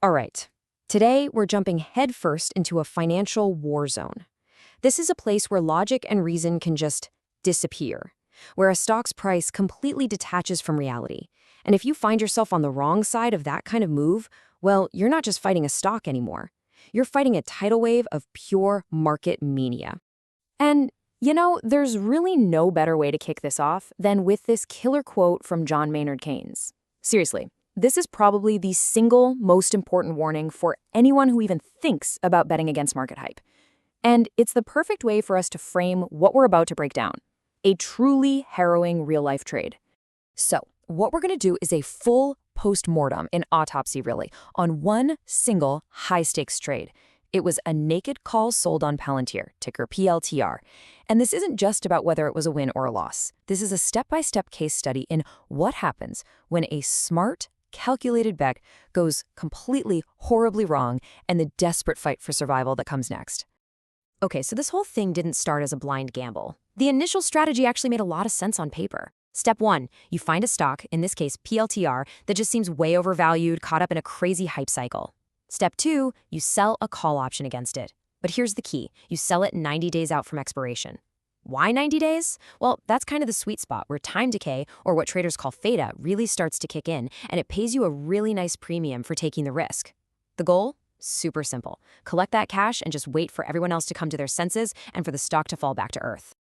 All right. Today, we're jumping headfirst into a financial war zone. This is a place where logic and reason can just disappear, where a stock's price completely detaches from reality. And if you find yourself on the wrong side of that kind of move, well, you're not just fighting a stock anymore. You're fighting a tidal wave of pure market mania. And, there's really no better way to kick this off than with this killer quote from John Maynard Keynes. Seriously, this is probably the single most important warning for anyone who even thinks about betting against market hype. And it's the perfect way for us to frame what we're about to break down, a truly harrowing real-life trade. So, what we're going to do is a full post-mortem, an autopsy really, on one single high-stakes trade. It was a naked call sold on Palantir, ticker PLTR. And this isn't just about whether it was a win or a loss. This is a step-by-step case study in what happens when a smart, calculated bet goes completely horribly wrong and the desperate fight for survival that comes next. Okay, so this whole thing didn't start as a blind gamble. The initial strategy actually made a lot of sense on paper. Step 1, you find a stock, in this case PLTR, that just seems way overvalued, caught up in a crazy hype cycle. Step 2, you sell a call option against it. But here's the key, you sell it 90 days out from expiration. Why 90 days? Well, that's kind of the sweet spot where time decay, or what traders call Theta, really starts to kick in, and it pays you a really nice premium for taking the risk. The goal? Super simple. Collect that cash and just wait for everyone else to come to their senses and for the stock to fall back to earth.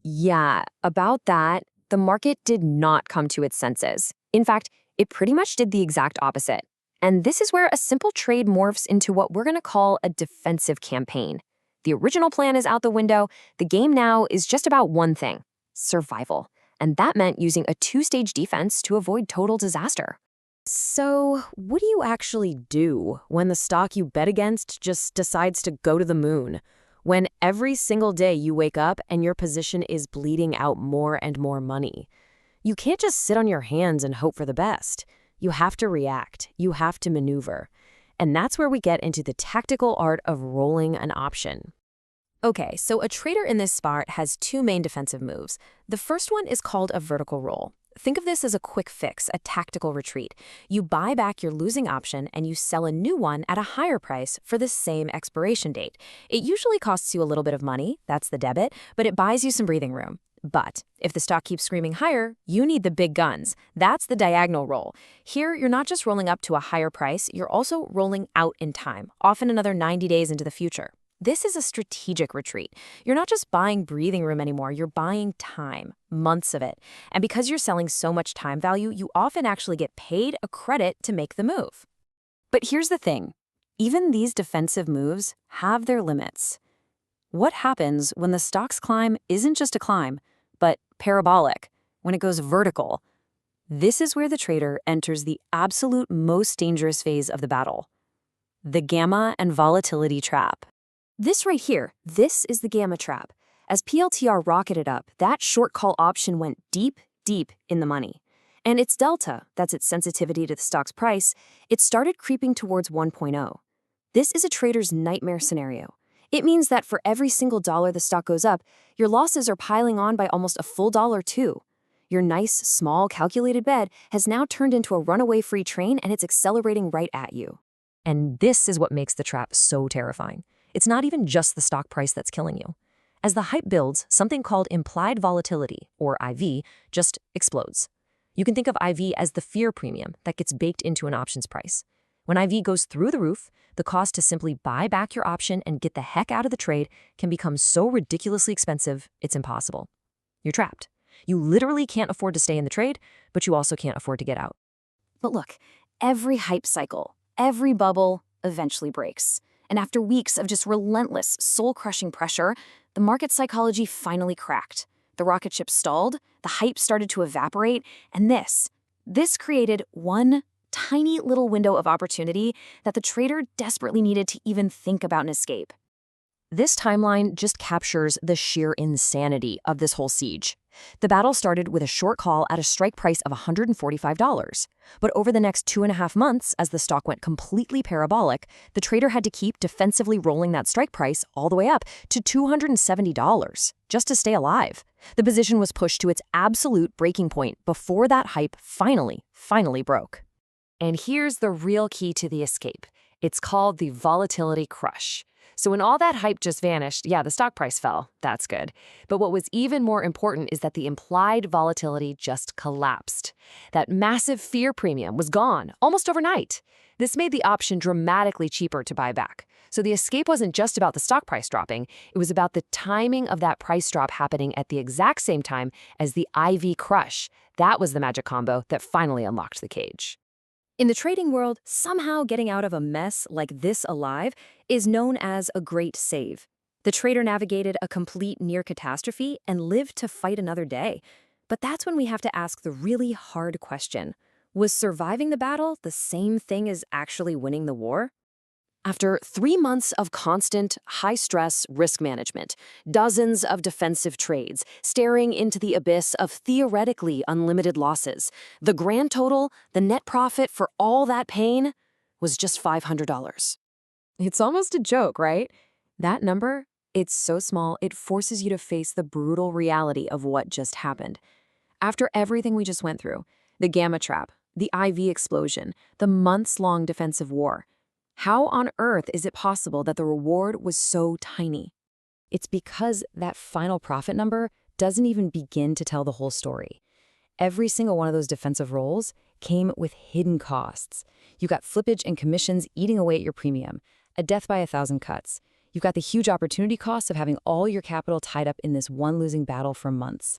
Yeah, about that, the market did not come to its senses. In fact, it pretty much did the exact opposite. And this is where a simple trade morphs into what we're going to call a defensive campaign. The original plan is out the window. The game now is just about one thing: survival. And that meant using a two-stage defense to avoid total disaster. So, what do you actually do when the stock you bet against just decides to go to the moon? When every single day you wake up and your position is bleeding out more and more money? You can't just sit on your hands and hope for the best. You have to react. You have to maneuver. And that's where we get into the tactical art of rolling an option. Okay, so a trader in this spot has two main defensive moves. The first one is called a vertical roll. Think of this as a quick fix, a tactical retreat. You buy back your losing option and you sell a new one at a higher price for the same expiration date. It usually costs you a little bit of money, that's the debit, but it buys you some breathing room. But if the stock keeps screaming higher, you need the big guns. That's the diagonal roll. Here, you're not just rolling up to a higher price, you're also rolling out in time, often another 90 days into the future. This is a strategic retreat. You're not just buying breathing room anymore, you're buying time, months of it. And because you're selling so much time value, you often actually get paid a credit to make the move. But here's the thing. Even these defensive moves have their limits. What happens when the stock's climb isn't just a climb, but parabolic, when it goes vertical? This is where the trader enters the absolute most dangerous phase of the battle, the gamma and volatility trap. This right here, this is the gamma trap. As PLTR rocketed up, that short call option went deep, deep in the money. And its delta, that's its sensitivity to the stock's price, it started creeping towards 1.0. This is a trader's nightmare scenario. It means that for every single dollar the stock goes up, your losses are piling on by almost a full dollar too. Your nice, small, calculated bet has now turned into a runaway freight train and it's accelerating right at you. And this is what makes the trap so terrifying. It's not even just the stock price that's killing you. As the hype builds, something called implied volatility, or IV, just explodes. You can think of IV as the fear premium that gets baked into an options price. When IV goes through the roof, the cost to simply buy back your option and get the heck out of the trade can become so ridiculously expensive, it's impossible. You're trapped. You literally can't afford to stay in the trade, but you also can't afford to get out. But look, every hype cycle, every bubble eventually breaks. And after weeks of just relentless, soul-crushing pressure, the market psychology finally cracked. The rocket ship stalled, the hype started to evaporate, and this created one tiny little window of opportunity that the trader desperately needed to even think about an escape. This timeline just captures the sheer insanity of this whole siege. The battle started with a short call at a strike price of $145. But over the next 2.5 months, as the stock went completely parabolic, the trader had to keep defensively rolling that strike price all the way up to $270 just to stay alive. The position was pushed to its absolute breaking point before that hype finally broke. And here's the real key to the escape. It's called the volatility crush. So when all that hype just vanished, yeah, the stock price fell. That's good. But what was even more important is that the implied volatility just collapsed. That massive fear premium was gone almost overnight. This made the option dramatically cheaper to buy back. So the escape wasn't just about the stock price dropping, it was about the timing of that price drop happening at the exact same time as the IV crush. That was the magic combo that finally unlocked the cage. In the trading world, somehow getting out of a mess like this alive is known as a great save. The trader navigated a complete near catastrophe and lived to fight another day. But that's when we have to ask the really hard question. Was surviving the battle the same thing as actually winning the war? After 3 months of constant, high-stress risk management, dozens of defensive trades, staring into the abyss of theoretically unlimited losses, the grand total, the net profit for all that pain, was just $500. It's almost a joke, right? That number, it's so small, it forces you to face the brutal reality of what just happened. After everything we just went through, the gamma trap, the IV explosion, the months-long defensive war, how on earth is it possible that the reward was so tiny? It's because that final profit number doesn't even begin to tell the whole story. Every single one of those defensive rolls came with hidden costs. You got flippage and commissions eating away at your premium, a death by 1,000 cuts. You've got the huge opportunity cost of having all your capital tied up in this one losing battle for months.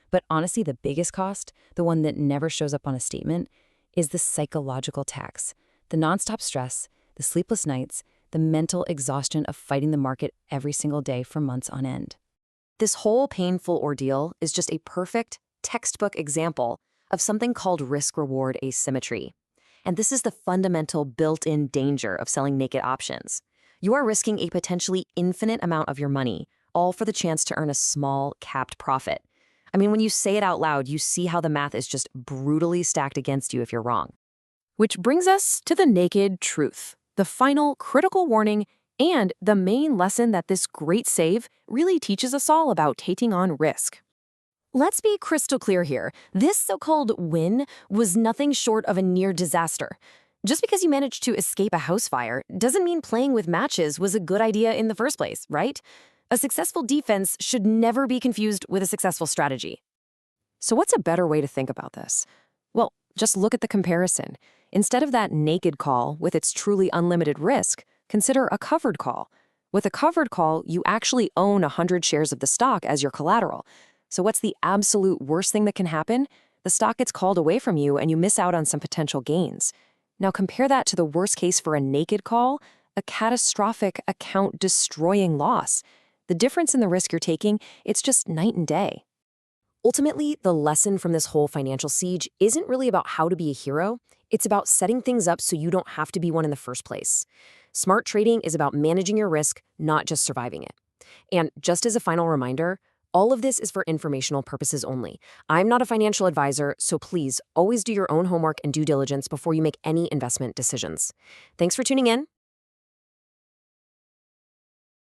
But honestly, the biggest cost, the one that never shows up on a statement, is the psychological tax, the nonstop stress, the sleepless nights, the mental exhaustion of fighting the market every single day for months on end. This whole painful ordeal is just a perfect, textbook example of something called risk-reward asymmetry. And this is the fundamental built-in danger of selling naked options. You are risking a potentially infinite amount of your money, all for the chance to earn a small, capped profit. I mean, when you say it out loud, you see how the math is just brutally stacked against you if you're wrong. Which brings us to the naked truth, the final critical warning, and the main lesson that this great save really teaches us all about taking on risk. Let's be crystal clear here. This so-called win was nothing short of a near disaster. Just because you managed to escape a house fire doesn't mean playing with matches was a good idea in the first place, right? A successful defense should never be confused with a successful strategy. So what's a better way to think about this? Well, just look at the comparison. Instead of that naked call with its truly unlimited risk, consider a covered call. With a covered call, you actually own 100 shares of the stock as your collateral. So what's the absolute worst thing that can happen? The stock gets called away from you and you miss out on some potential gains. Now compare that to the worst case for a naked call, a catastrophic account-destroying loss. The difference in the risk you're taking, it's just night and day. Ultimately, the lesson from this whole financial siege isn't really about how to be a hero. It's about setting things up so you don't have to be one in the first place. Smart trading is about managing your risk, not just surviving it. And just as a final reminder, all of this is for informational purposes only. I'm not a financial advisor, so please always do your own homework and due diligence before you make any investment decisions. Thanks for tuning in.